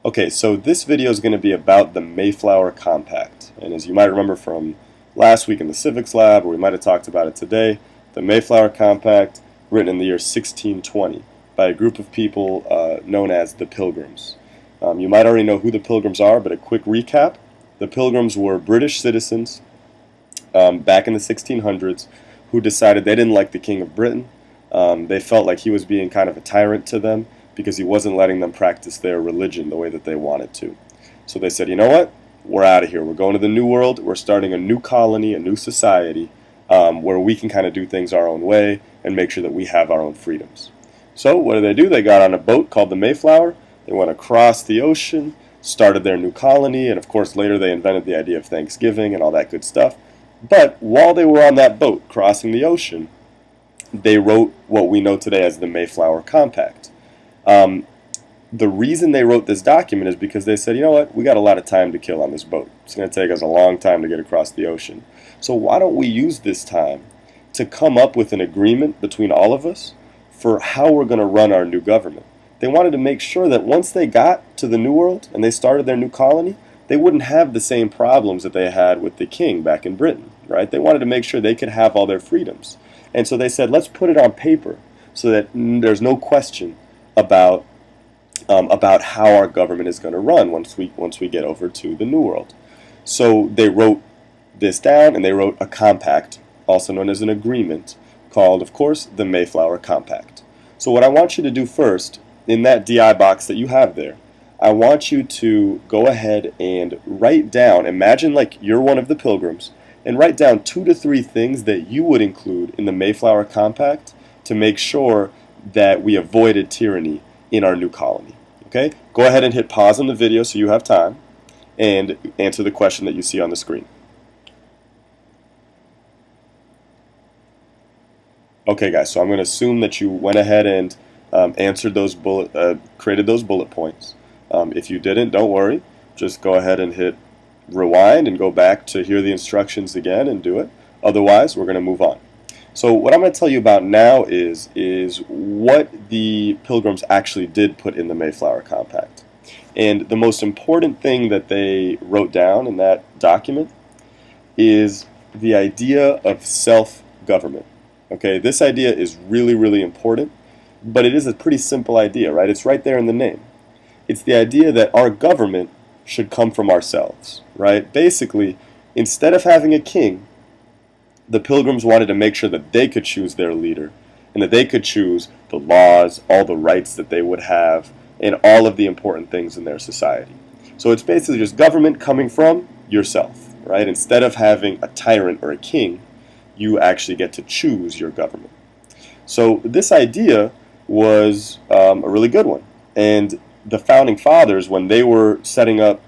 Okay, so this video is going to be about the Mayflower Compact. And as you might remember from last week in the Civics Lab, or we might have talked about it today, the Mayflower Compact, written in the year 1620 by a group of people known as the Pilgrims. You might already know who the Pilgrims are, but a quick recap. The Pilgrims were British citizens back in the 1600s who decided they didn't like the King of Britain. They felt like he was being kind of a tyrant to them, because he wasn't letting them practice their religion the way that they wanted to. So they said, you know what? We're out of here. We're going to the New World. We're starting a new colony, a new society, where we can kind of do things our own way and make sure that we have our own freedoms. So what do? They got on a boat called the Mayflower. They went across the ocean, started their new colony, and of course later they invented the idea of Thanksgiving and all that good stuff. But while they were on that boat crossing the ocean, they wrote what we know today as the Mayflower Compact. The reason they wrote this document is because they said, you know what, we got a lot of time to kill on this boat. It's going to take us a long time to get across the ocean. So why don't we use this time to come up with an agreement between all of us for how we're going to run our new government. They wanted to make sure that once they got to the New World and they started their new colony, they wouldn't have the same problems that they had with the king back in Britain, right? They wanted to make sure they could have all their freedoms. And so they said, let's put it on paper so that there's no question about how our government is going to run once we get over to the New World. So they wrote this down, and they wrote a compact, also known as an agreement, called, of course, the Mayflower Compact. So what I want you to do first, in that DI box that you have there, I want you to go ahead and write down, imagine like you're one of the Pilgrims, and write down 2 to 3 things that you would include in the Mayflower Compact to make sure that we avoided tyranny in our new colony. Okay? Go ahead and hit pause on the video so you have time and answer the question that you see on the screen. Okay, guys, so I'm going to assume that you went ahead and answered those created those bullet points. If you didn't, don't worry. Just go ahead and hit rewind and go back to hear the instructions again and do it. Otherwise, we're going to move on. So what I'm going to tell you about now is what the Pilgrims actually did put in the Mayflower Compact. And the most important thing that they wrote down in that document is the idea of self-government. Okay, this idea is really, really important, but it is a pretty simple idea, right? It's right there in the name. It's the idea that our government should come from ourselves, right? Basically, instead of having a king, the Pilgrims wanted to make sure that they could choose their leader and that they could choose the laws, all the rights that they would have, and all of the important things in their society. So it's basically just government coming from yourself, right? Instead of having a tyrant or a king, you actually get to choose your government. So this idea was a really good one. And the Founding Fathers, when they were setting up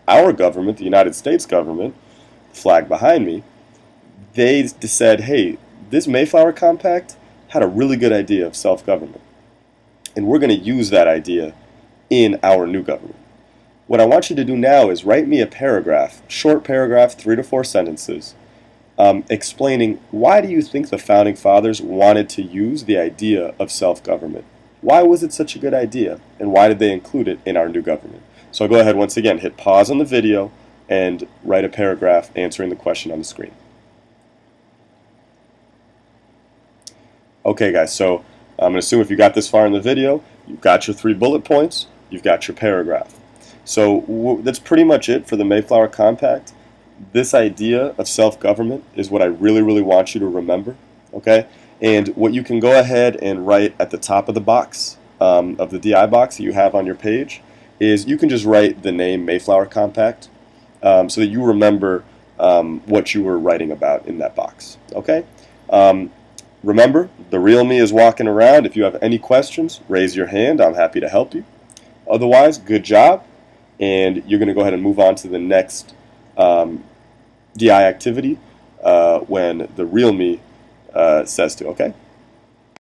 our government, the United States government, flag behind me, they said, hey, this Mayflower Compact had a really good idea of self-government. And we're going to use that idea in our new government. What I want you to do now is write me a paragraph, short paragraph, 3 to 4 sentences, explaining why do you think the Founding Fathers wanted to use the idea of self-government? Why was it such a good idea, and why did they include it in our new government? So go ahead once again, hit pause on the video and write a paragraph answering the question on the screen. Okay guys, so I'm going to assume if you got this far in the video, you've got your 3 bullet points, you've got your paragraph. So that's pretty much it for the Mayflower Compact. This idea of self-government is what I really, really want you to remember, okay? And what you can go ahead and write at the top of the box, of the DI box that you have on your page, is you can just write the name Mayflower Compact so that you remember what you were writing about in that box, okay? Remember, the real me is walking around. If you have any questions, raise your hand. I'm happy to help you. Otherwise, good job, and you're going to go ahead and move on to the next DI activity when the real me says to, okay?